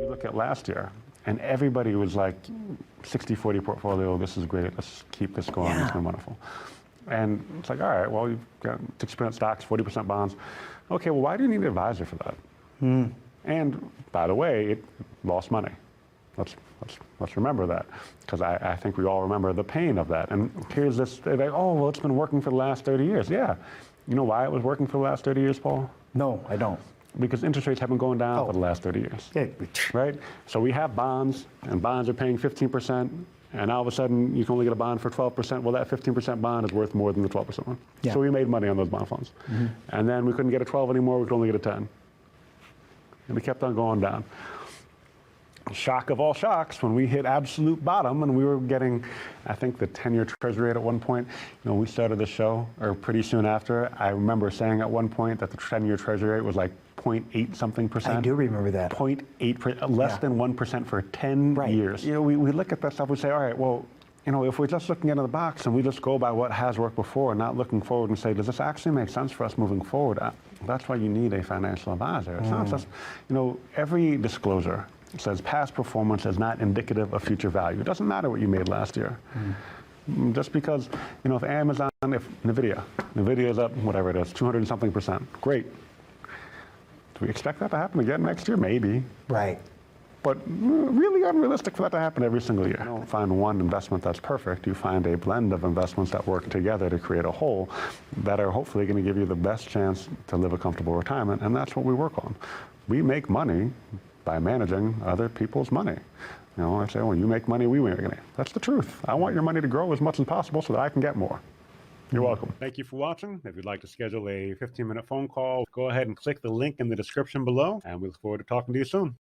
You look at last year, and everybody was like, 60-40 portfolio, this is great, let's keep this going, it's been wonderful. And it's like, all right, well, you've got 60% stocks, 40% bonds. Okay, well, why do you need an advisor for that? And by the way, it lost money. Let's remember that, because I think we all remember the pain of that. And here's this, like, oh, well, it's been working for the last 30 years. Yeah. You know why it was working for the last 30 years, Paul? No, I don't. Because interest rates have been going down for the last 30 years. Yeah. Right? So we have bonds, and bonds are paying 15%, and all of a sudden you can only get a bond for 12%. Well, that 15% bond is worth more than the 12% one. Yeah. So we made money on those bond funds. And then we couldn't get a 12 anymore, we could only get a 10. And we kept on going down. Shock of all shocks, when we hit absolute bottom and we were getting, I think, the 10-year treasury rate at one point. You know, we started the show, or pretty soon after, I remember saying at one point that the 10-year treasury rate was like 0.8 something percent. I do remember that. 0.8, less than 1% for 10 years. You know, we look at that stuff, we say, all right, well, you know, if we're just looking into the box and we just go by what has worked before and not looking forward and say, does this actually make sense for us moving forward? That's why you need a financial advisor. It's not just, you know, every disclosure says past performance is not indicative of future value. It doesn't matter what you made last year. Just because, you know, if Amazon, if NVIDIA is up, whatever it is, 200 and something percent, great. Do we expect that to happen again next year? Maybe. Right. But really unrealistic for that to happen every single year. You don't find one investment that's perfect. You find a blend of investments that work together to create a whole that are hopefully going to give you the best chance to live a comfortable retirement, and that's what we work on. We make money by managing other people's money. You know, I say, well, you make money, we make money. That's the truth. I want your money to grow as much as possible so that I can get more. You're welcome. Thank you for watching. If you'd like to schedule a 15-minute phone call, go ahead and click the link in the description below, and we look forward to talking to you soon.